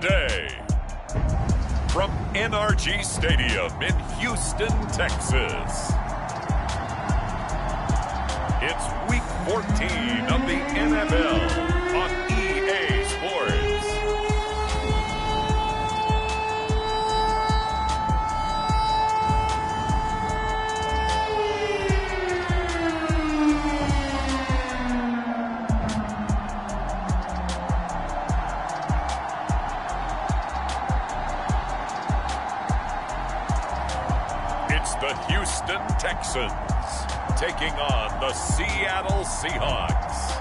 today. From NRG Stadium in Houston, Texas. It's Week 14 of the NFL on EA Sports. It's the Houston Texans taking on the Seattle Seahawks.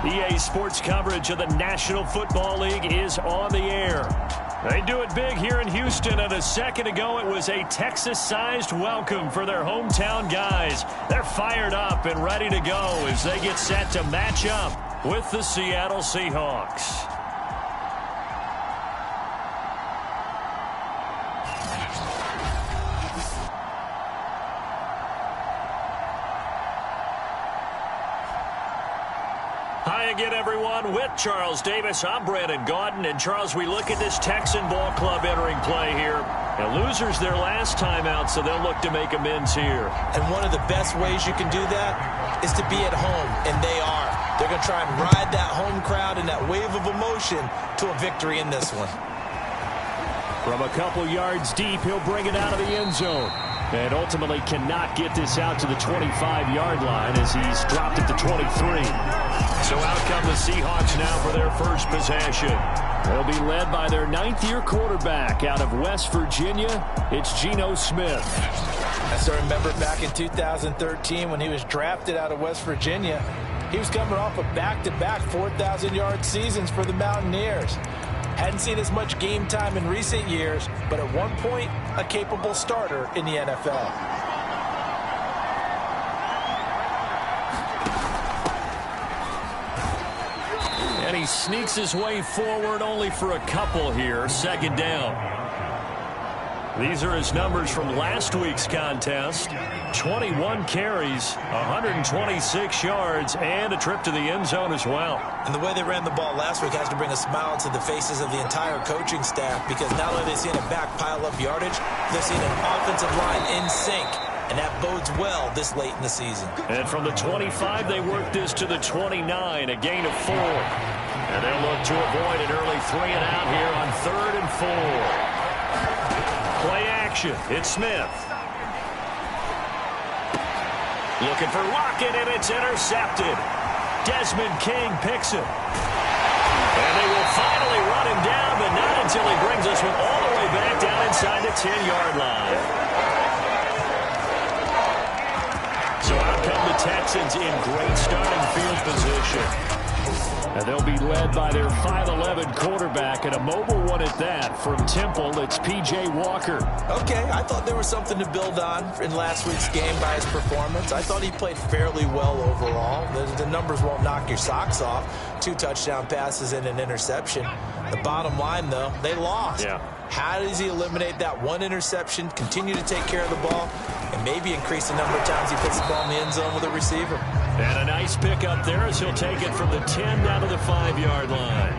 EA Sports coverage of the National Football League is on the air. They do it big here in Houston, and a second ago it was a Texas-sized welcome for their hometown guys. They're fired up and ready to go as they get set to match up with the Seattle Seahawks. Hi again, everyone. With Charles Davis, I'm Brandon Gaudin. And, Charles, we look at this Texan ball club entering play here. Now, losers their last time out, so they'll look to make amends here. And one of the best ways you can do that is to be at home, and they are. They're going to try and ride that home crowd and that wave of emotion to a victory in this one. From a couple yards deep, he'll bring it out of the end zone. And ultimately cannot get this out to the 25-yard line as he's dropped it to 23. So out come the Seahawks now for their first possession. They'll be led by their ninth-year quarterback out of West Virginia. It's Geno Smith. I still remember back in 2013 when he was drafted out of West Virginia. He was coming off of back-to-back 4,000-yard seasons for the Mountaineers. Hadn't seen as much game time in recent years, but at one point, a capable starter in the NFL. And he sneaks his way forward only for a couple here. Second down. These are his numbers from last week's contest. 21 carries, 126 yards, and a trip to the end zone as well. And the way they ran the ball last week has to bring a smile to the faces of the entire coaching staff, because not only are they seeing a back pile up yardage, they're seeing an offensive line in sync, and that bodes well this late in the season. And from the 25, they work this to the 29, a gain of 4. And they'll look to avoid an early 3-and-out here on 3rd and 4. Play action. It's Smith. Looking for Lockett, and it's intercepted. Desmond King picks him. And they will finally run him down, but not until he brings this one all the way back down inside the 10-yard line. So out come the Texans in great starting field position. And they'll be led by their 5'11" quarterback, and a mobile one at that. From Temple, it's P.J. Walker. Okay, I thought there was something to build on in last week's game by his performance. I thought he played fairly well overall. The numbers won't knock your socks off. 2 touchdown passes and an interception. The bottom line, though, they lost. Yeah. How does he eliminate that one interception, continue to take care of the ball, and maybe increase the number of times he puts the ball in the end zone with a receiver? And a nice pickup there as he'll take it from the 10 down to the 5-yard line.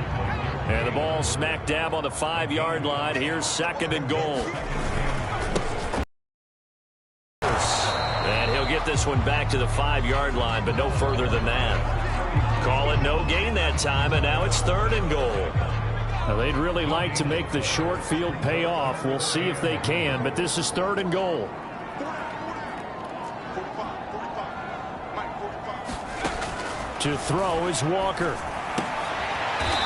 And the ball smack dab on the 5-yard line. Here's 2nd and goal. And he'll get this one back to the 5-yard line, but no further than that. Call it no gain that time, and now it's 3rd and goal. Now, they'd really like to make the short field pay off. We'll see if they can, but this is 3rd and goal. To throw is Walker.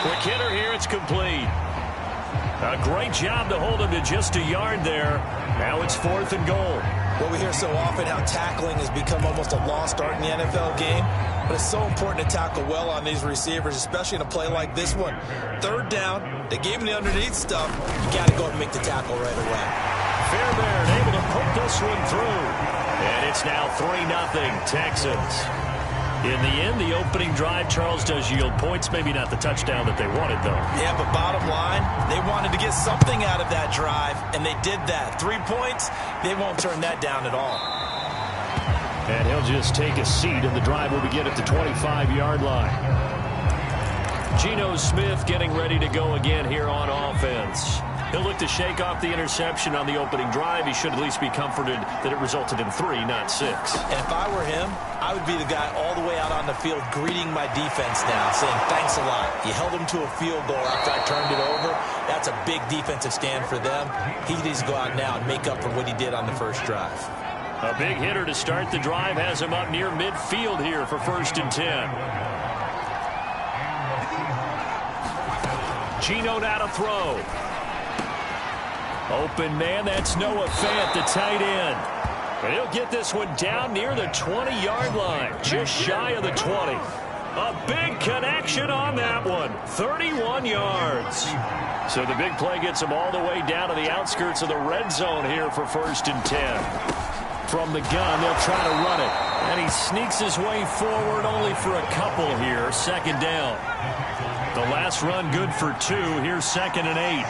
Quick hitter here, it's complete. A great job to hold him to just a yard there. Now it's 4th and goal. Well, we hear so often how tackling has become almost a lost art in the NFL game, but it's so important to tackle well on these receivers, especially in a play like this one. 3rd down, they gave him the underneath stuff. You got to go and make the tackle right away. Fairbairn able to poke this one through. And it's now 3-0 Texans. In the end, the opening drive, Charles, does yield points. Maybe not the touchdown that they wanted, though. Yeah, but bottom line, they wanted to get something out of that drive, and they did that. 3 points, they won't turn that down at all. And he'll just take a seat, and the drive will begin at the 25-yard line. Geno Smith getting ready to go again here on offense. He'll look to shake off the interception on the opening drive. He should at least be comforted that it resulted in 3, not 6. And if I were him, I would be the guy all the way out on the field greeting my defense now, saying thanks a lot. You held him to a field goal after I turned it over. That's a big defensive stand for them. He needs to go out now and make up for what he did on the first drive. A big hitter to start the drive has him up near midfield here for 1st and 10. Geno now to throw. Open man, that's Noah Fant, the tight end. And he'll get this one down near the 20-yard line, just shy of the 20. A big connection on that one, 31 yards. So the big play gets him all the way down to the outskirts of the red zone here for 1st and 10. From the gun, they'll try to run it. And he sneaks his way forward only for a couple here, 2nd down. The last run good for 2. Here's 2nd and 8.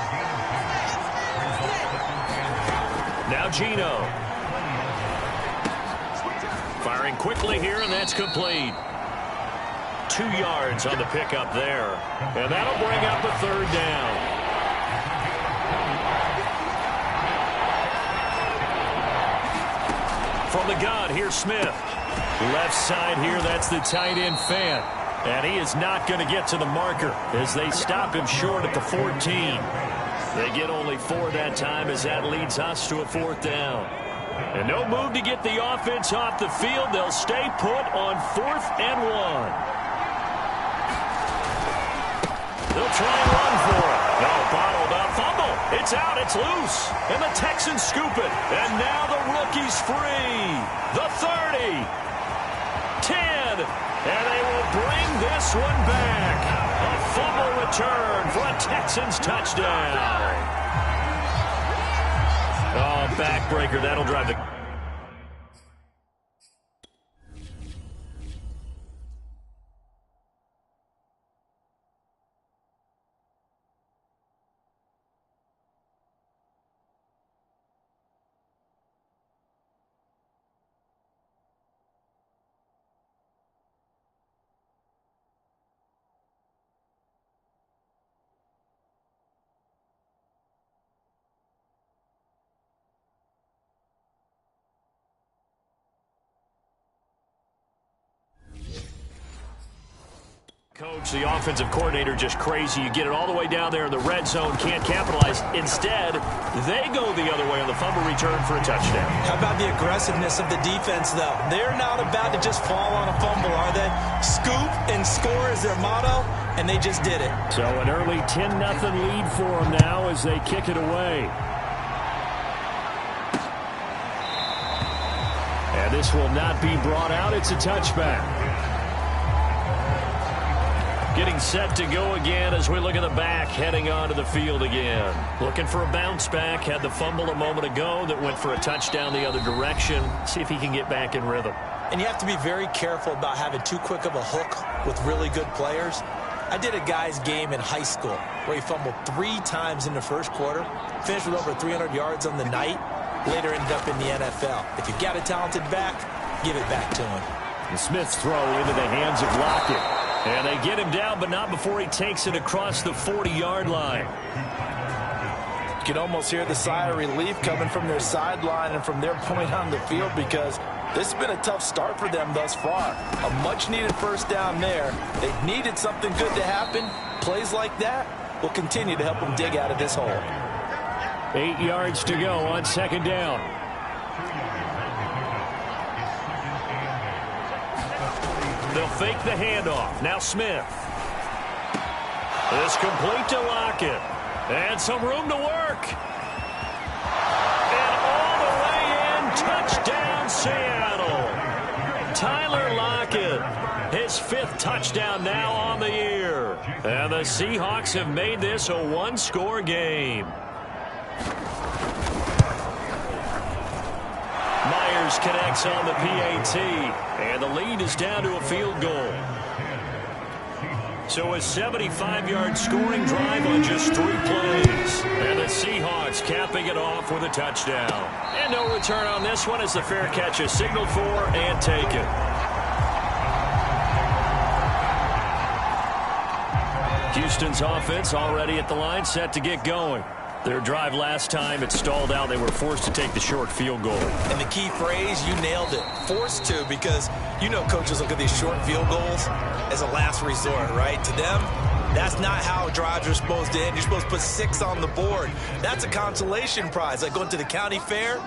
Now Geno. Firing quickly here, and that's complete. 2 yards on the pickup there. And that'll bring up a 3rd down. From the gun, here's Smith. Left side here, that's the tight end Fant. And he is not going to get to the marker as they stop him short at the 14. They get only 4 that time as that leads us to a 4th down. And no move to get the offense off the field. They'll stay put on 4th and 1. They'll try and run for it. No, bottled up. Fumble. It's out. It's loose. And the Texans scoop it. And now the rookie's free. The 30. 10. And they will bring this one back. A fumble return for a Texans touchdown. Oh, backbreaker. That'll drive the... Coach, the offensive coordinator, just crazy. You get it all the way down there in the red zone, can't capitalize. Instead, they go the other way on the fumble return for a touchdown. How about the aggressiveness of the defense, though? They're not about to just fall on a fumble, are they? Scoop and score is their motto, and they just did it. So an early 10-0 lead for them now as they kick it away. And this will not be brought out. It's a touchback. Getting set to go again as we look at the back, heading onto the field again. Looking for a bounce back. Had the fumble a moment ago that went for a touchdown the other direction. See if he can get back in rhythm. And you have to be very careful about having too quick of a hook with really good players. I did a guy's game in high school where he fumbled 3 times in the first quarter, finished with over 300 yards on the night, later ended up in the NFL. If you've got a talented back, give it back to him. And Smith's throw into the hands of Lockett. And they get him down, but not before he takes it across the 40-yard line. You can almost hear the sigh of relief coming from their sideline and from their point on the field because this has been a tough start for them thus far. A much-needed first down there. They've needed something good to happen. Plays like that will continue to help them dig out of this hole. 8 yards to go on 2nd down. They'll fake the handoff. Now Smith. It's complete to Lockett. And some room to work. And all the way in. Touchdown, Seattle. Tyler Lockett. His 5th touchdown now on the year. And the Seahawks have made this a 1-score game. Connects on the PAT, and the lead is down to a field goal. So a 75-yard scoring drive on just 3 plays, and the Seahawks capping it off with a touchdown. And no return on this one as the fair catch is signaled for and taken. Houston's offense already at the line, set to get going. Their drive last time, it stalled out. They were forced to take the short field goal. And the key phrase, you nailed it, forced to, because you know coaches look at these short field goals as a last resort, right? To them, that's not how drives are supposed to end. You're supposed to put 6 on the board. That's a consolation prize, like going to the county fair.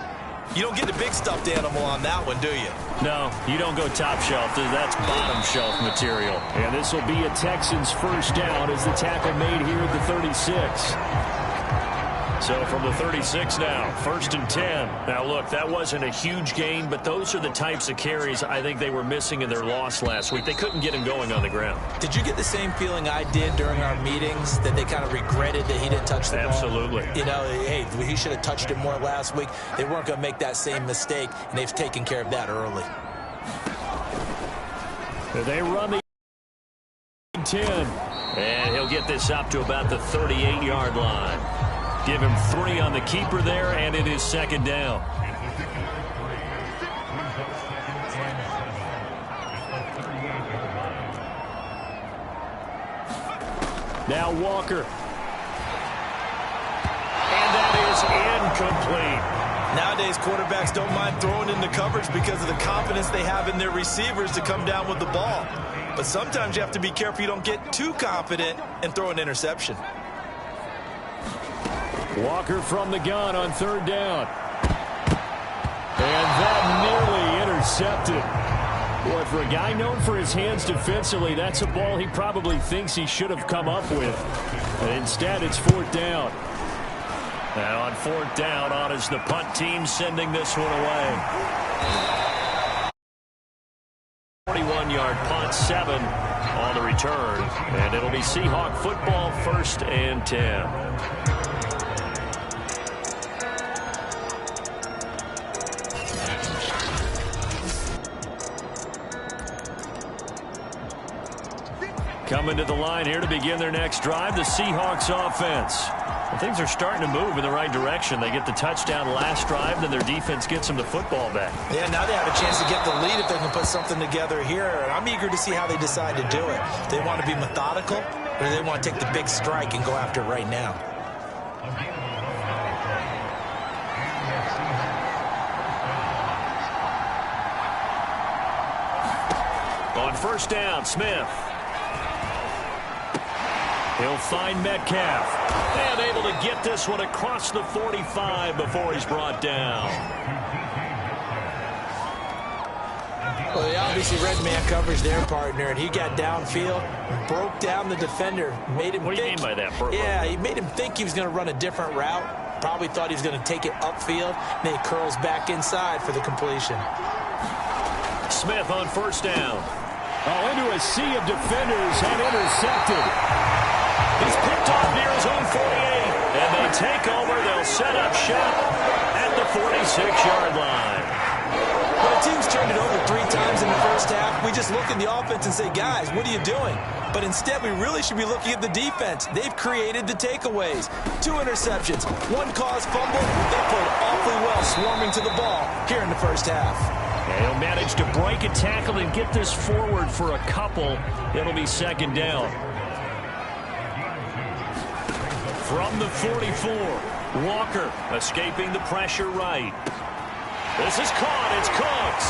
You don't get the big stuffed animal on that one, do you? No, you don't go top shelf. That's bottom shelf material. And this will be a Texans first down as the tackle made here at the 36. So from the 36 now, 1st and 10. Now, look, that wasn't a huge gain, but those are the types of carries I think they were missing in their loss last week. They couldn't get him going on the ground. Did you get the same feeling I did during our meetings, that they kind of regretted that he didn't touch the ball? Absolutely. You know, hey, he should have touched it more last week. They weren't going to make that same mistake, and they've taken care of that early. They run the 10. And he'll get this up to about the 38-yard line. Give him 3 on the keeper there, and it is 2nd down. Now Walker. And that is incomplete. Nowadays, quarterbacks don't mind throwing into coverage because of the confidence they have in their receivers to come down with the ball. But sometimes you have to be careful you don't get too confident and throw an interception. Walker from the gun on 3rd down. And that nearly intercepted. Boy, for a guy known for his hands defensively, that's a ball he probably thinks he should have come up with. And instead, it's 4th down. And on 4th down, on is the punt team sending this one away. 41-yard punt, 7 on the return. And it'll be Seahawk football, 1st and 10. Coming to the line here to begin their next drive, the Seahawks offense. Well, things are starting to move in the right direction. They get the touchdown last drive, then their defense gets them the football back. Yeah, now they have a chance to get the lead if they can put something together here. And I'm eager to see how they decide to do it. Do they want to be methodical, or do they want to take the big strike and go after it right now? On 1st down, Smith. He'll find Metcalf. And able to get this one across the 45 before he's brought down. Well, they obviously read man coverage their partner, and he got downfield, broke down the defender, made him think. What do you mean by that, Burt? Yeah, he made him think he was going to run a different route. Probably thought he was going to take it upfield. Then he curls back inside for the completion. Smith on 1st down. Oh, into a sea of defenders and intercepted. He's picked off near his own 48. And they take over. They'll set up shop at the 46-yard line. Well, the team's turned it over 3 times in the first half. We just look at the offense and say, guys, what are you doing? But instead, we really should be looking at the defense. They've created the takeaways. 2 interceptions, 1 caused fumble. They played awfully well swarming to the ball here in the first half. And he'll manage to break a tackle and get this forward for a couple. It'll be 2nd down. From the 44, Walker escaping the pressure right. This is caught. It's Cooks.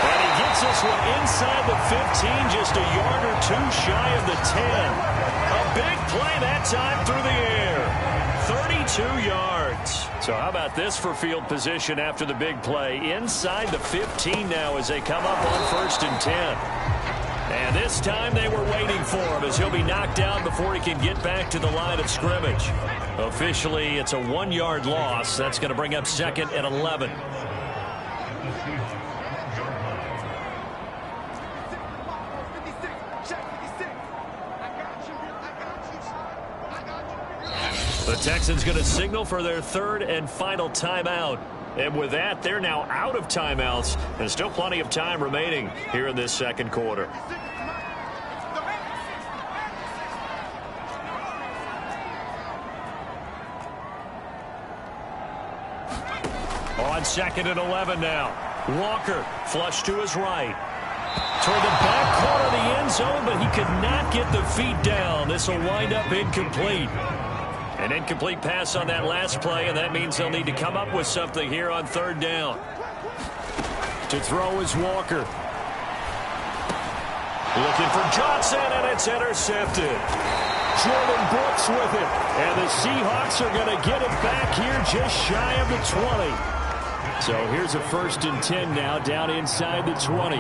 And he gets this one inside the 15, just a yard or 2 shy of the 10. A big play that time through the air. 32 yards. So how about this for field position after the big play? Inside the 15 now as they come up on 1st and 10. And this time they were waiting for him as he'll be knocked down before he can get back to the line of scrimmage. Officially, it's a 1-yard loss. That's going to bring up 2nd and 11. The Texans going to signal for their 3rd and final timeout. And with that, they're now out of timeouts. And still plenty of time remaining here in this 2nd quarter. On 2nd and 11 now. Walker flush to his right. Toward the back corner of the end zone, but he could not get the feet down. This will wind up incomplete. An incomplete pass on that last play, and that means they'll need to come up with something here on third down. To throw is Walker. Looking for Johnson, and it's intercepted. Jordan Brooks with it. And the Seahawks are going to get it back here just shy of the 20. So here's a 1st and 10 now, down inside the 20.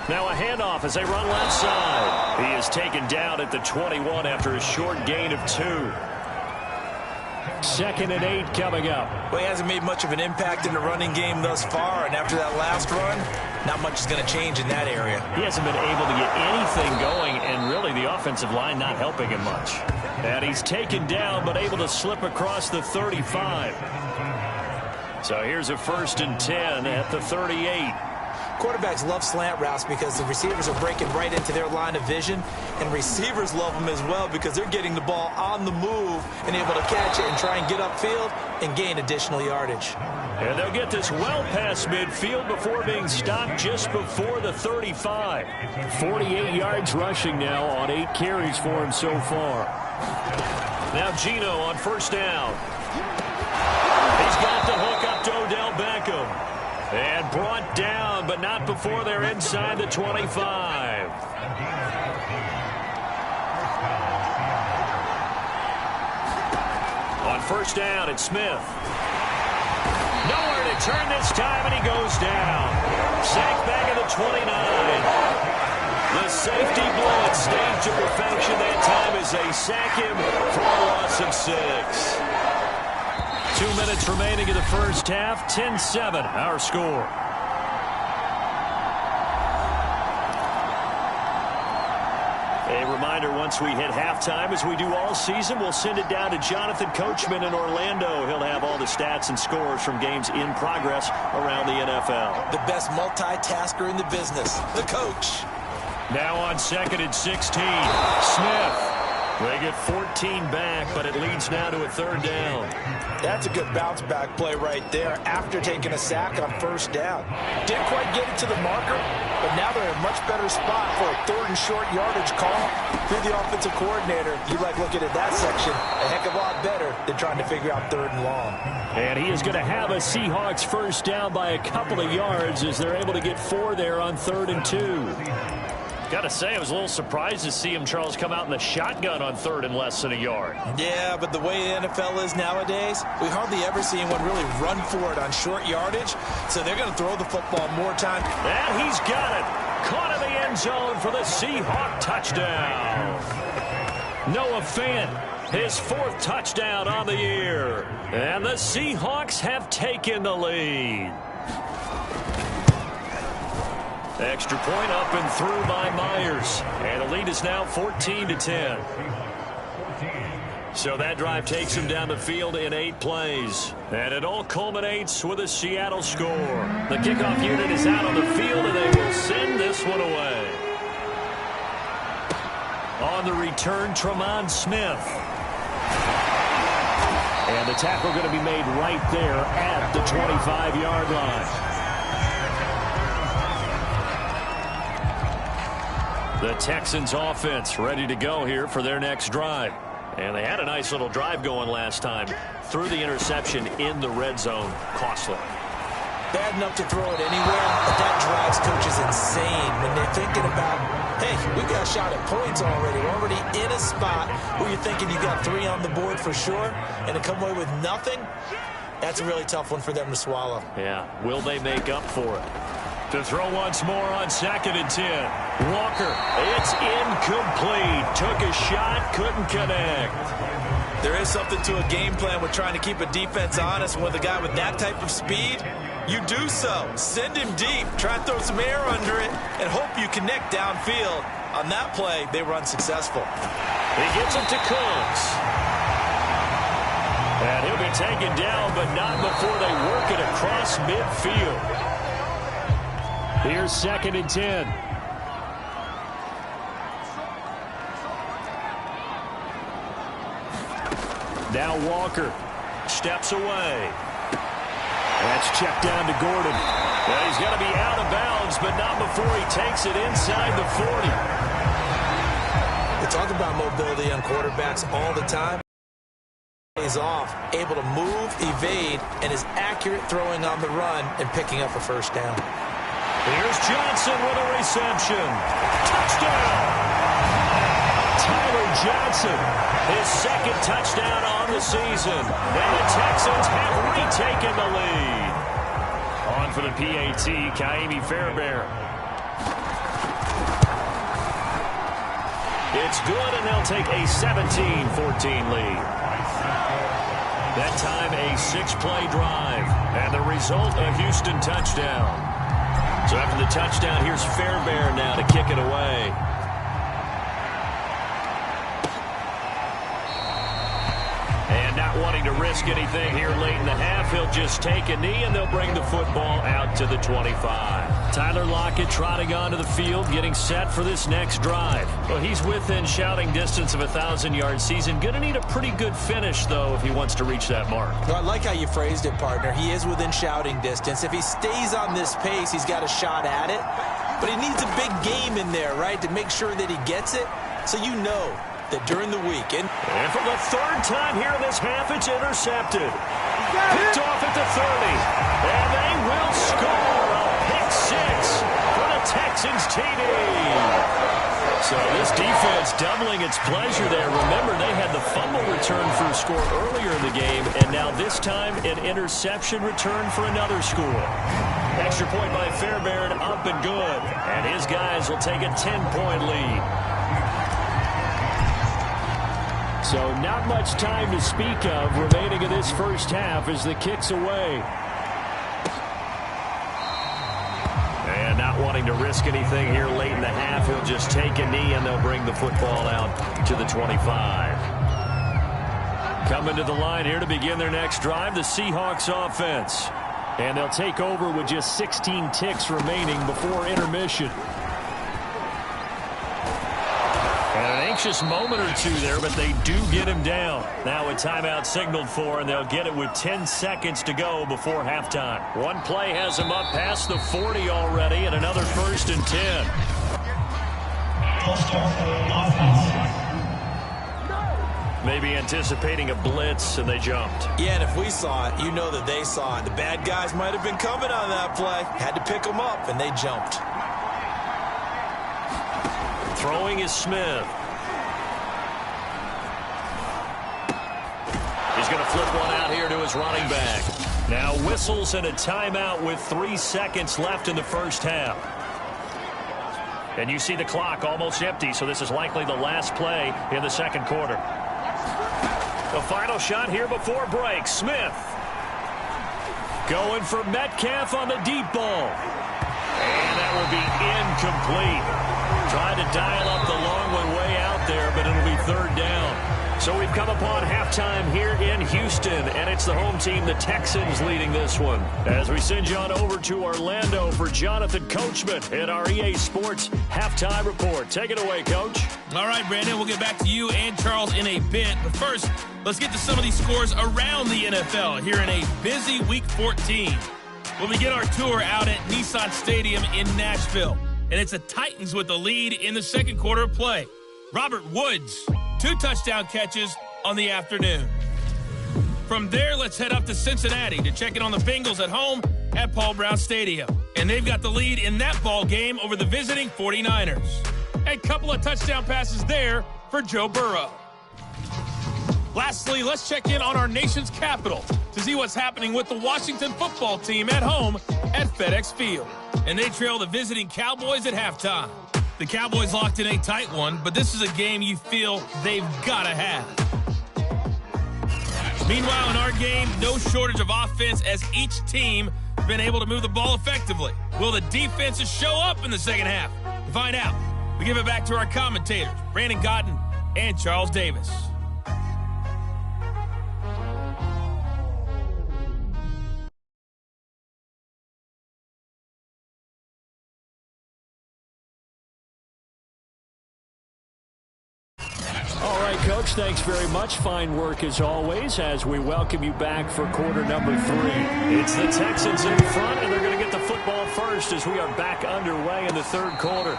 Now a handoff as they run left side. He is taken down at the 21 after a short gain of 2. 2nd and 8 coming up. Well, he hasn't made much of an impact in the running game thus far, and after that last run, not much is going to change in that area. He hasn't been able to get anything going, and really the offensive line not helping him much. And he's taken down, but able to slip across the 35. So here's a 1st and 10 at the 38. Quarterbacks love slant routes because the receivers are breaking right into their line of vision, and receivers love them as well because they're getting the ball on the move and able to catch it and try and get upfield and gain additional yardage. And they'll get this well past midfield before being stopped just before the 35. 48 yards rushing now on 8 carries for him so far. Now Geno on 1st down. He's got the hook up to Odell Beckham. And brought down, but not before they're inside the 25. On 1st down, it's Smith. Nowhere to turn this time, and he goes down. Sacked back at the 29. The safety blitz staged to perfection that time as they sack him for a loss of 6. 2 minutes remaining in the first half. 10-7, our score. A reminder, once we hit halftime, as we do all season, we'll send it down to Jonathan Coachman in Orlando. He'll have all the stats and scores from games in progress around the NFL. The best multitasker in the business, the coach. Now on 2nd and 16, Smith. They get 14 back, but it leads now to a 3rd down. That's a good bounce back play right there after taking a sack on 1st down. Didn't quite get it to the marker, but now they're in a much better spot for a 3rd and short yardage call. If you're the offensive coordinator, you like looking at that section a heck of a lot better than trying to figure out 3rd and long. And he is going to have a Seahawks 1st down by a couple of yards as they're able to get 4 there on 3rd and 2. Got to say, I was a little surprised to see him, Charles, come out in the shotgun on 3rd and less than a yard. Yeah, but the way the NFL is nowadays, we hardly ever see anyone really run for it on short yardage, so they're going to throw the football more time. And he's got it. Caught in the end zone for the Seahawk touchdown. Noah Fant, his 4th touchdown on the year. And the Seahawks have taken the lead. Extra point up and through by Myers. And the lead is now 14-10. So that drive takes him down the field in 8 plays. And it all culminates with a Seattle score. The kickoff unit is out on the field, and they will send this one away. On the return, Tremont Smith. And the tackle going to be made right there at the 25-yard line. The Texans offense ready to go here for their next drive. And they had a nice little drive going last time. Threw the interception in the red zone. Costly. Bad enough to throw it anywhere, but that drives coaches insane when they're thinking about, hey, we got a shot at points already. We're already in a spot where you're thinking you got 3 on the board for sure, and to come away with nothing, that's a really tough one for them to swallow. Yeah. Will they make up for it? To throw once more on 2nd and 10. Walker, it's incomplete. Took a shot, couldn't connect. There is something to a game plan with trying to keep a defense honest. With a guy with that type of speed, you do so. Send him deep. Try and throw some air under it and hope you connect downfield. On that play, they were unsuccessful. He gets it to Cooks. And he'll be taken down, but not before they work it across midfield. Here's 2nd and 10. Now Walker steps away. That's checked down to Gordon. Well, he's going to be out of bounds, but not before he takes it inside the 40. We talk about mobility on quarterbacks all the time. He's off, able to move, evade, and is accurate throwing on the run and picking up a first down. Here's Johnson with a reception. Touchdown! Tyler Johnson, his second touchdown on the season. And the Texans have retaken the lead. On for the PAT, Kaimi Fairbairn. It's good, and they'll take a 17-14 lead. That time, a 6-play drive. And the result, a Houston touchdown. So after the touchdown, here's Fairbairn now to kick it away. And not wanting to risk anything here late in the half, he'll just take a knee, and they'll bring the football out to the 25. Tyler Lockett trotting onto the field, getting set for this next drive. Well, he's within shouting distance of a 1,000-yard season. Going to need a pretty good finish, though, if he wants to reach that mark. Well, I like how you phrased it, partner. He is within shouting distance. If he stays on this pace, he's got a shot at it. But he needs a big game in there, right, to make sure that he gets it. So you know that during the week. And for the third time here in this half, it's intercepted. Picked off at the 30. And they will score a pick six for the Texans TD. So this defense doubling its pleasure there. Remember, they had the fumble return for a score earlier in the game, and now this time an interception return for another score. Extra point by Fairbairn, up and good. And his guys will take a 10-point lead. So not much time to speak of remaining in this first half as the kick's away. And not wanting to risk anything here late in the half, he'll just take a knee and they'll bring the football out to the 25. Coming to the line here to begin their next drive, the Seahawks offense. And they'll take over with just 16 ticks remaining before intermission. Anxious moment or two there, but they do get him down. Now a timeout signaled for, and they'll get it with 10 seconds to go before halftime. One play has him up past the 40 already, and another 1st and 10. Maybe anticipating a blitz, and they jumped. Yeah, and if we saw it, you know that they saw it. The bad guys might have been coming on that play. Had to pick them up, and they jumped. Throwing is Smith. He's going to flip one out here to his running back. Now whistles and a timeout with 3 seconds left in the first half. And you see the clock almost empty, so this is likely the last play in the second quarter. The final shot here before break. Smith going for Metcalf on the deep ball. And that will be incomplete. Tried to dial up the long one way out there, but it'll be 3rd down. So we've come upon halftime here in Houston, and it's the home team, the Texans, leading this one. As we send you on over to Orlando for Jonathan Coachman at our EA Sports Halftime Report. Take it away, Coach. All right, Brandon, we'll get back to you and Charles in a bit. But first, let's get to some of these scores around the NFL here in a busy Week 14. We'll begin our tour out at Nissan Stadium in Nashville. And it's the Titans with the lead in the second quarter of play. Robert Woods, 2 touchdown catches on the afternoon. From there, let's head up to Cincinnati to check in on the Bengals at home at Paul Brown Stadium. And they've got the lead in that ball game over the visiting 49ers. A couple of touchdown passes there for Joe Burrow. Lastly, let's check in on our nation's capital to see what's happening with the Washington football team at home at FedEx Field. And they trail the visiting Cowboys at halftime. The Cowboys locked in a tight one, but this is a game you feel they've got to have. Meanwhile, in our game, no shortage of offense as each team has been able to move the ball effectively. Will the defenses show up in the second half? To find out, we give it back to our commentators, Brandon Godden and Charles Davis. Coach. Thanks very much. Fine work as always as we welcome you back for quarter number 3. It's the Texans in front, and they're going to get the football first as we are back underway in the third quarter.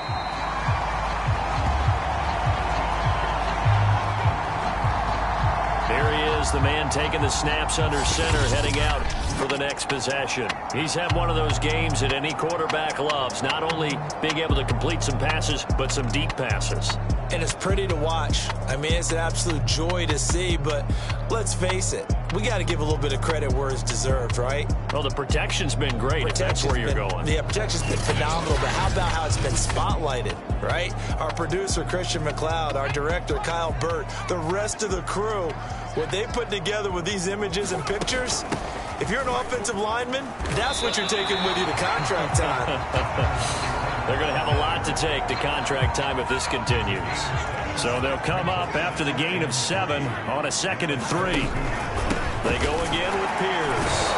There he is, the man taking the snaps under center, heading out for the next possession. He's had one of those games that any quarterback loves, not only being able to complete some passes, but some deep passes. And it's pretty to watch. I mean, it's an absolute joy to see, but let's face it, we got to give a little bit of credit where it's deserved, right? Well, the protection's been great, if that's where you're going. Yeah, protection's been phenomenal, but how about how it's been spotlighted, right? Our producer, Christian McLeod, our director, Kyle Burt, the rest of the crew, what they put together with these images and pictures, if you're an offensive lineman, that's what you're taking with you to contract time. They're going to have a lot to take to contract time if this continues. So they'll come up after the gain of 7 on a 2nd and 3. They go again with Pierce.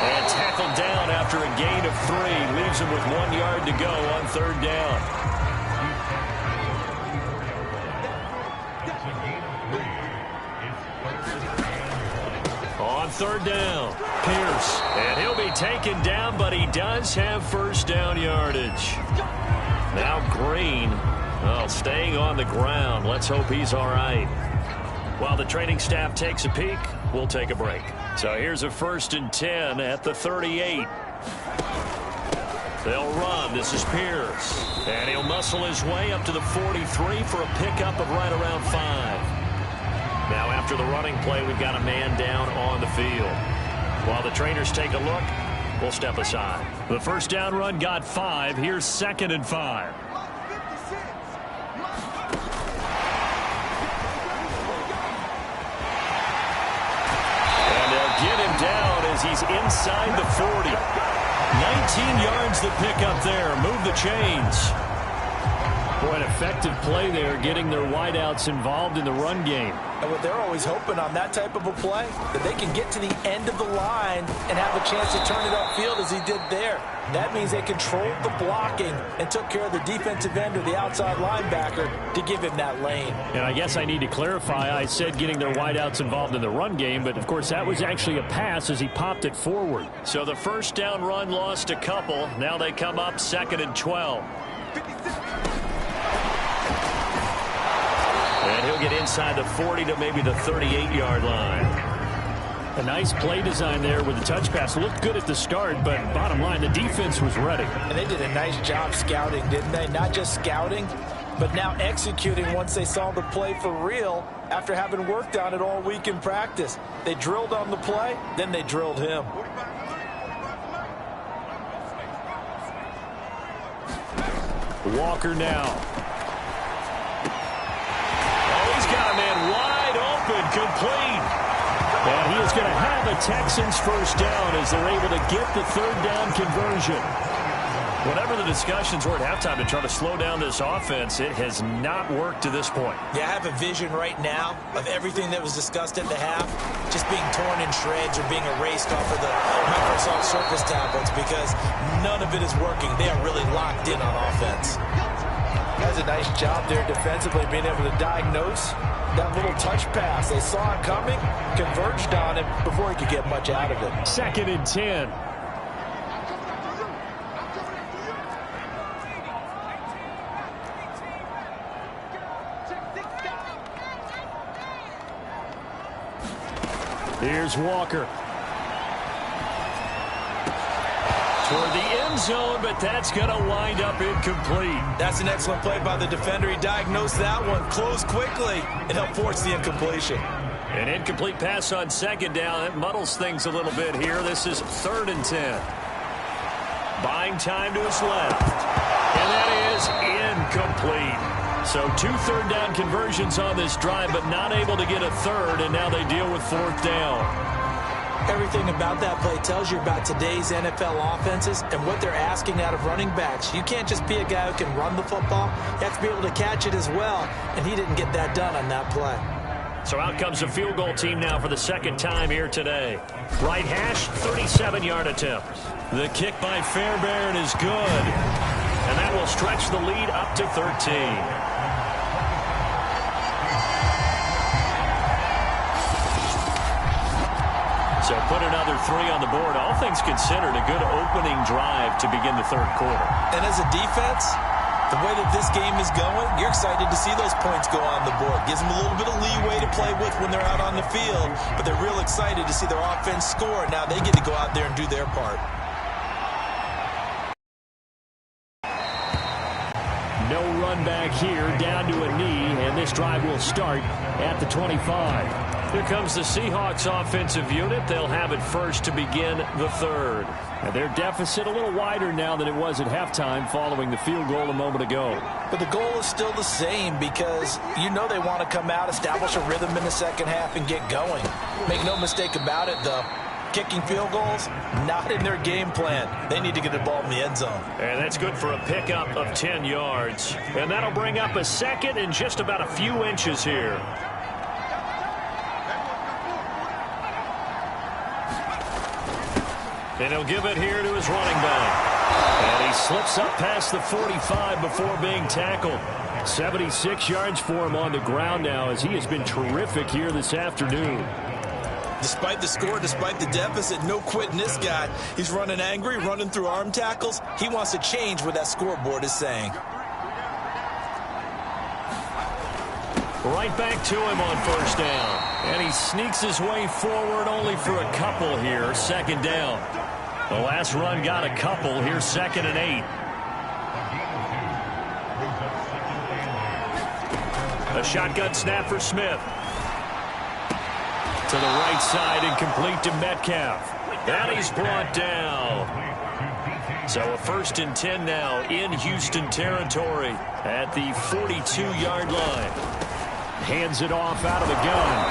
And tackled down after a gain of 3. Leaves him with 1 yard to go on 3rd down. On 3rd down, Pierce. And he'll be taken down, but he does have first down yardage. Now Green, staying on the ground. Let's hope he's all right. While the training staff takes a peek, we'll take a break. So here's a 1st and 10 at the 38. They'll run. This is Pierce. And he'll muscle his way up to the 43 for a pickup of right around 5. Now after the running play, we've got a man down on the field. While the trainers take a look, we'll step aside. The first down run got 5. Here's 2nd and 5. And they'll get him down as he's inside the 40. 19 yards the pickup there. Move the chains. Boy, an effective play there, getting their wideouts involved in the run game. And what they're always hoping on that type of a play, that they can get to the end of the line and have a chance to turn it upfield as he did there. That means they controlled the blocking and took care of the defensive end or the outside linebacker to give him that lane. And I guess I need to clarify, I said getting their wideouts involved in the run game, but of course that was actually a pass as he popped it forward. So the first down run lost a couple. Now they come up 2nd and 12. And he'll get inside the 40 to maybe the 38-yard line. A nice play design there with the touch pass. Looked good at the start, but bottom line, the defense was ready. And they did a nice job scouting, didn't they? Not just scouting, but now executing once they saw the play for real after having worked on it all week in practice. They drilled on the play, then they drilled him. Walker now. Got a man wide open, complete. And he is going to have a Texans first down as they're able to get the 3rd down conversion. Whatever the discussions were at halftime to try to slow down this offense, it has not worked to this point. Yeah, I have a vision right now of everything that was discussed at the half just being torn in shreds or being erased off of the Microsoft Surface tablets because none of it is working. They are really locked in on offense. Has a nice job there defensively, being able to diagnose that little touch pass. They saw it coming, converged on it before he could get much out of it. 2nd and 10. Here's Walker. Toward the end zone, but that's going to wind up incomplete. That's an excellent play by the defender. He diagnosed that one, closed quickly, and helped force the incompletion. An incomplete pass on 2nd down. That muddles things a little bit here. This is 3rd and 10. Buying time to his left. And that is incomplete. So 2 3rd down conversions on this drive, but not able to get a 3rd, and now they deal with 4th down. Everything about that play tells you about today's NFL offenses and what they're asking out of running backs. You can't just be a guy who can run the football. You have to be able to catch it as well, and he didn't get that done on that play. So out comes the field goal team now for the 2nd time here today. Right hash, 37-yard attempt. The kick by Fairbairn is good, and that will stretch the lead up to 13. So put another 3 on the board. All things considered, a good opening drive to begin the third quarter. And as a defense, the way that this game is going, you're excited to see those points go on the board. Gives them a little bit of leeway to play with when they're out on the field, but they're real excited to see their offense score. Now they get to go out there and do their part. No run back here, down to a knee, and this drive will start at the 25. Here comes the Seahawks offensive unit. They'll have it first to begin the third. And their deficit a little wider now than it was at halftime following the field goal a moment ago. But the goal is still the same because you know they want to come out, establish a rhythm in the second half, and get going. Make no mistake about it, though. Kicking field goals, not in their game plan. They need to get the ball in the end zone. And that's good for a pickup of 10 yards. And that'll bring up a second and just about a few inches here. And he'll give it here to his running back. And he slips up past the 45 before being tackled. 76 yards for him on the ground now as he has been terrific here this afternoon. Despite the score, despite the deficit, no quitting this guy. He's running angry, running through arm tackles. He wants to change what that scoreboard is saying. Right back to him on first down. And he sneaks his way forward only for a couple here. Second down. The last run got a couple. Here's 2nd and 8. A shotgun snap for Smith. To the right side and complete to Metcalf. And he's brought down. So a 1st and 10 now in Houston territory at the 42-yard line. Hands it off out of the gun.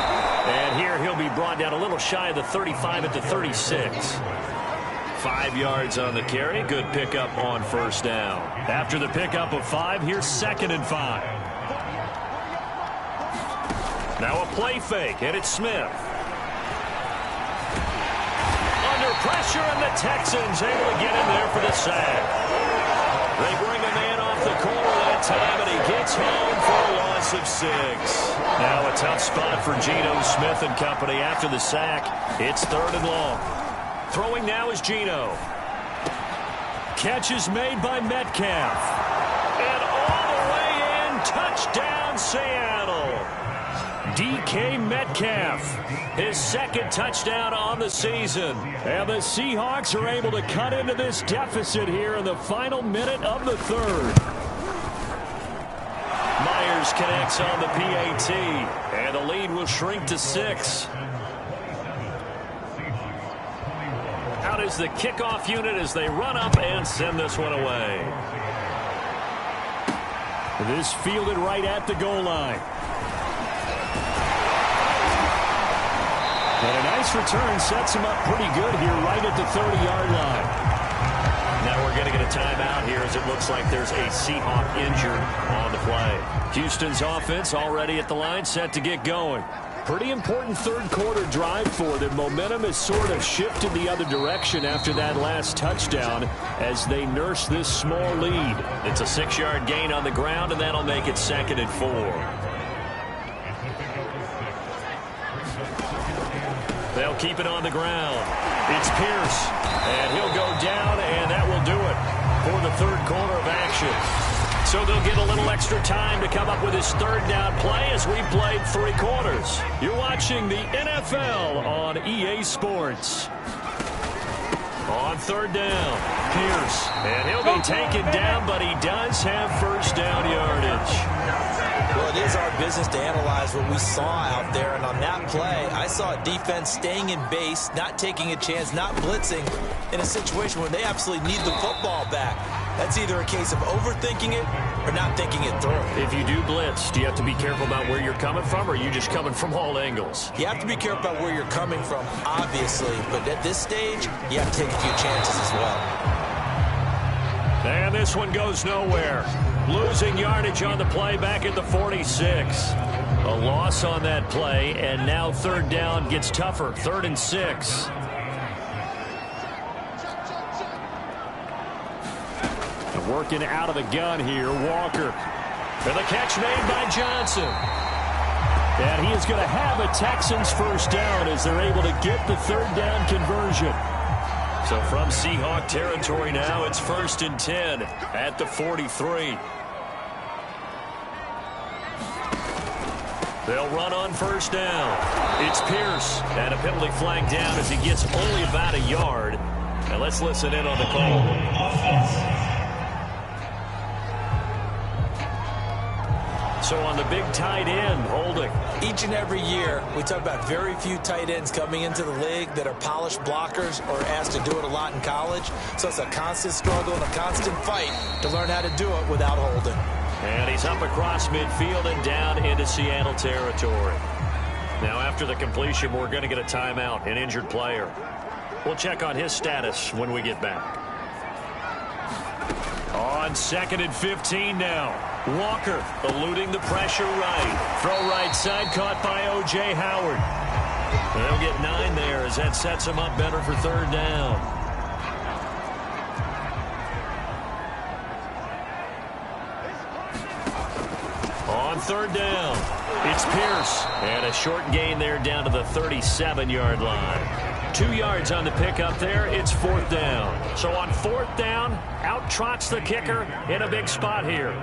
And here he'll be brought down a little shy of the 35 at the 36. 5 yards on the carry. Good pickup on first down. After the pickup of 5, here's 2nd and 5. Now a play fake, and it's Smith. Under pressure, and the Texans able to get in there for the sack. They bring a man off the corner that time, and he gets home for a loss of 6. Now a tough spot for Geno Smith and company after the sack. It's 3rd and long. Throwing now is Geno. Catch is made by Metcalf. And all the way in, touchdown Seattle. DK Metcalf, his 2nd touchdown on the season. And the Seahawks are able to cut into this deficit here in the final minute of the 3rd. Myers connects on the PAT, and the lead will shrink to 6. Out is the kickoff unit as they run up and send this one away. This fielded right at the goal line. And a nice return sets him up pretty good here right at the 30-yard line. Now we're going to get a timeout here as it looks like there's a Seahawk injured on the play. Houston's offense already at the line, set to get going. Pretty important third quarter drive for them. Momentum has sort of shifted the other direction after that last touchdown as they nurse this small lead. It's a 6-yard gain on the ground, and that'll make it 2nd and 4. They'll keep it on the ground. It's Pierce, and he'll go down, and that will do it for the third quarter of action. So they'll get a little extra time to come up with his 3rd down play as we played 3 quarters. You're watching the NFL on EA Sports. On 3rd down, Pierce, and he'll be taken down, but he does have first down yardage. Well, it is our business to analyze what we saw out there, and on that play, I saw a defense staying in base, not taking a chance, not blitzing in a situation where they absolutely need the football back. That's either a case of overthinking it or not thinking it through. If you do blitz, do you have to be careful about where you're coming from, or are you just coming from all angles? You have to be careful about where you're coming from, obviously, but at this stage, you have to take a few chances as well. And this one goes nowhere. Losing yardage on the play back at the 46. A loss on that play, and now 3rd down gets tougher. 3rd and 6. Working out of the gun here, Walker. And the catch made by Johnson. And he is going to have a Texans first down as they're able to get the third down conversion. So from Seahawk territory now, it's 1st and 10 at the 43. They'll run on first down. It's Pierce, and a penalty flag down as he gets only about a yard. And let's listen in on the call. So on the big tight end, holding. Each and every year, we talk about very few tight ends coming into the league that are polished blockers or asked to do it a lot in college. So it's a constant struggle and a constant fight to learn how to do it without holding. And he's up across midfield and down into Seattle territory. Now after the completion, we're going to get a timeout, an injured player. We'll check on his status when we get back. On 2nd and 15 now. Walker eluding the pressure right. Throw right side caught by O.J. Howard. They'll get 9 there as that sets him up better for third down. On third down, it's Pierce. And a short gain there down to the 37-yard line. 2 yards on the pickup there. It's 4th down. So on 4th down, out trots the kicker in a big spot here.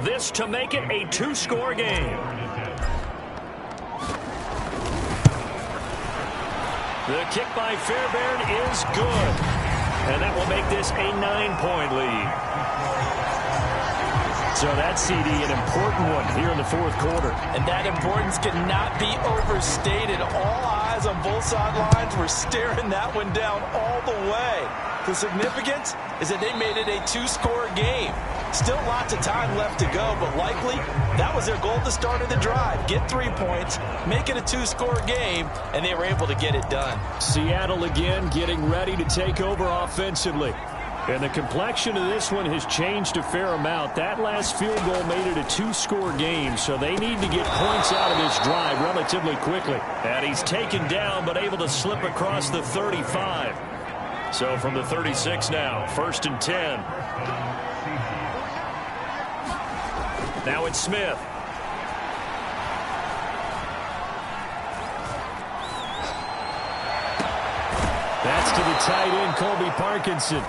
This to make it a 2-score game. The kick by Fairbairn is good. And that will make this a 9-point lead. So that CD, an important one here in the 4th quarter. And that importance cannot be overstated. All eyes on both sidelines were staring that one down all the way. The significance is that they made it a 2-score game. Still lots of time left to go, but likely that was their goal at the start of the drive. Get 3 points, make it a 2-score game, and they were able to get it done. Seattle again getting ready to take over offensively. And the complexion of this one has changed a fair amount. That last field goal made it a 2-score game, so they need to get points out of this drive relatively quickly. And he's taken down, but able to slip across the 35. So from the 36 now, 1st and 10. Now it's Smith. That's to the tight end, Colby Parkinson.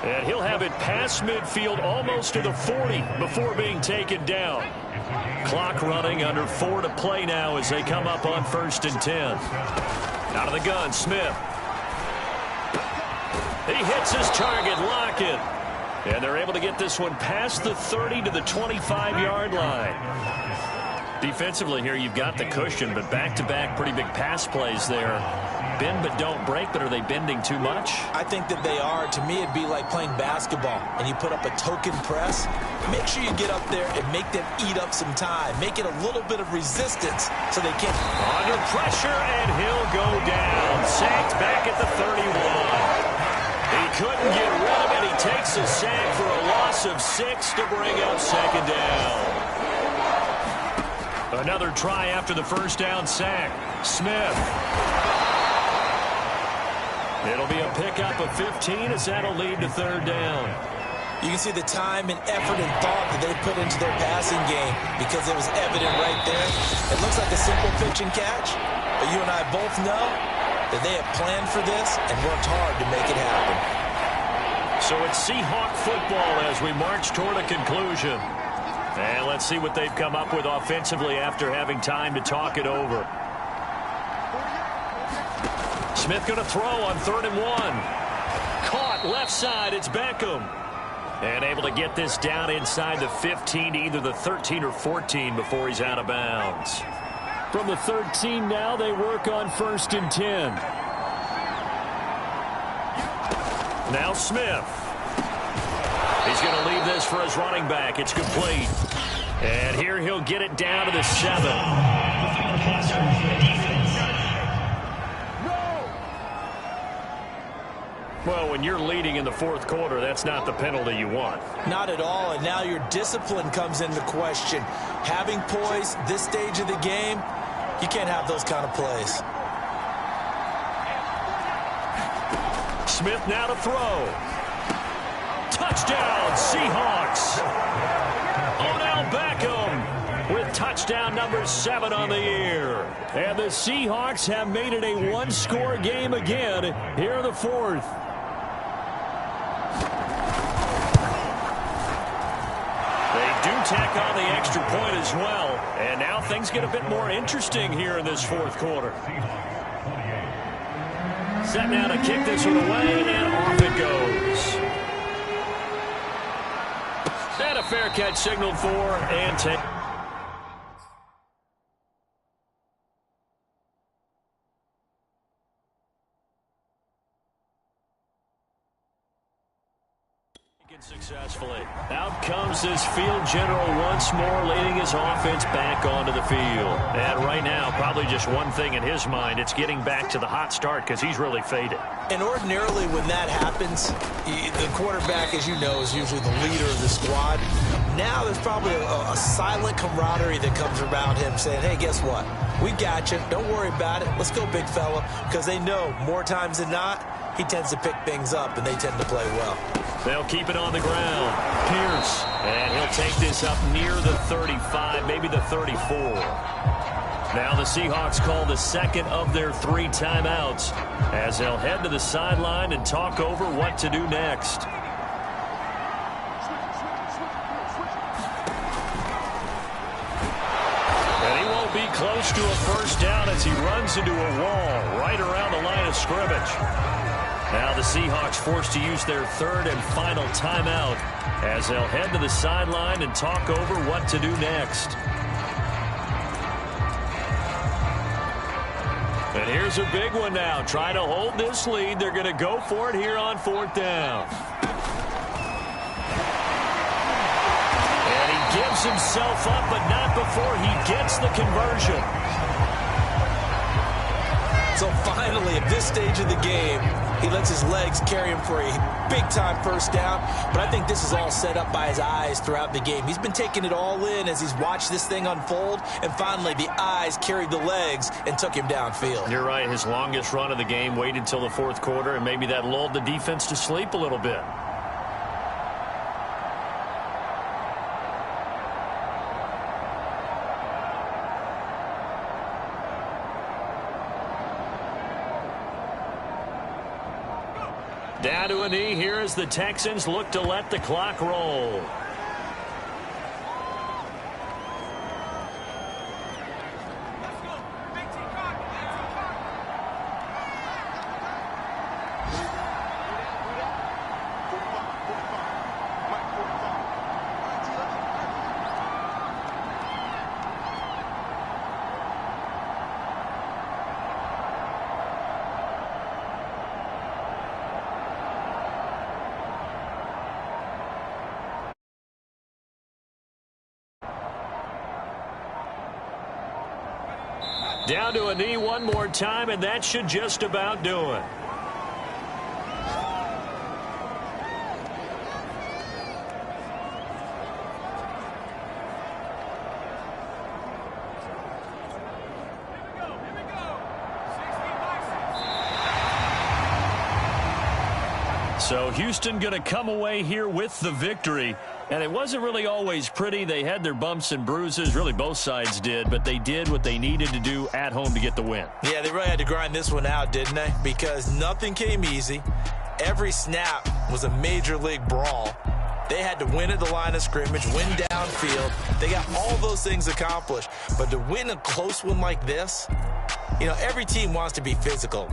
And he'll have it past midfield almost to the 40 before being taken down. Clock running, under 4 to play now as they come up on 1st and 10. Out of the gun, Smith. He hits his target, Lockett. And they're able to get this one past the 30 to the 25-yard line. Defensively here, you've got the cushion, but back-to-back pretty big pass plays there. Bend but don't break, but are they bending too much? I think that they are. To me, it'd be like playing basketball, and you put up a token press. Make sure you get up there and make them eat up some time. Make it a little bit of resistance so they can. Under pressure, and he'll go down. Sacked back at the 31. He couldn't get rid of it. He takes a sack for a loss of 6 to bring up 2nd down. Another try after the 1st down sack. Smith. It'll be a pickup of 15 as that'll lead to 3rd down. You can see the time and effort and thought that they put into their passing game because it was evident right there. It looks like a simple pitch and catch, but you and I both know that they have planned for this and worked hard to make it happen. So it's Seahawk football as we march toward a conclusion. And let's see what they've come up with offensively after having time to talk it over. Smith going to throw on 3rd and 1. Caught left side. It's Beckham. And able to get this down inside the 15, either the 13 or 14 before he's out of bounds. From the 13 now, they work on 1st and 10. Now Smith. He's going to leave this for his running back. It's complete. And here he'll get it down to the 7. Well, when you're leading in the 4th quarter, that's not the penalty you want. Not at all, and now your discipline comes into question. Having poise this stage of the game, you can't have those kind of plays. Smith now to throw. Touchdown, Seahawks. Odell Beckham with touchdown number 7 on the year. And the Seahawks have made it a one-score game again here in the fourth. They do tack on the extra point as well. And now things get a bit more interesting here in this fourth quarter. Set now to kick this one away, and off it goes. And a fair catch signaled for, and take. Successfully. Out comes this field general once more, leading his offense back onto the field. And right now, probably just one thing in his mind, it's getting back to the hot start because he's really faded. And ordinarily when that happens, the quarterback, as you know, is usually the leader of the squad. Now there's probably a silent camaraderie that comes around him saying, hey, guess what? We got you. Don't worry about it. Let's go, big fella. Because they know more times than not, he tends to pick things up, and they tend to play well. They'll keep it on the ground. Pierce. And he'll take this up near the 35, maybe the 34. Now the Seahawks call the second of their 3 timeouts as they'll head to the sideline and talk over what to do next. And he won't be close to a first down as he runs into a wall right around the line of scrimmage. Now the Seahawks forced to use their 3rd and final timeout as they'll head to the sideline and talk over what to do next. And here's a big one now. Trying to hold this lead. They're going to go for it here on 4th down. And he gives himself up, but not before he gets the conversion. So finally, at this stage of the game, he lets his legs carry him for a big-time first down. But I think this is all set up by his eyes throughout the game. He's been taking it all in as he's watched this thing unfold. And finally, the eyes carried the legs and took him downfield. You're right. His longest run of the game waited till the 4th quarter, and maybe that lulled the defense to sleep a little bit. Down to a knee here as the Texans look to let the clock roll. Down to a knee one more time, and that should just about do it. So Houston going to come away here with the victory. And it wasn't really always pretty. They had their bumps and bruises. Really, both sides did. But they did what they needed to do at home to get the win. Yeah, they really had to grind this one out, didn't they? Because nothing came easy. Every snap was a major league brawl. They had to win at the line of scrimmage, win downfield. They got all those things accomplished. But to win a close one like this, you know, every team wants to be physical.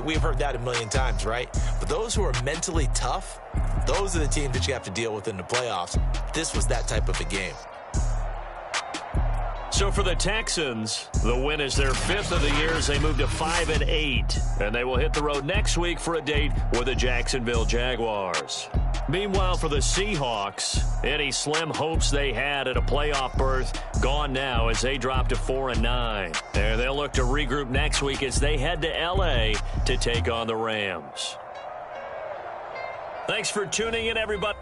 We've heard that a million times, right? But those who are mentally tough, those are the teams that you have to deal with in the playoffs. This was that type of a game. So for the Texans, the win is their 5th of the year as they move to 5-8. And they will hit the road next week for a date with the Jacksonville Jaguars. Meanwhile, for the Seahawks, any slim hopes they had at a playoff berth gone now as they drop to 4-9. And they'll look to regroup next week as they head to L.A. to take on the Rams. Thanks for tuning in, everybody.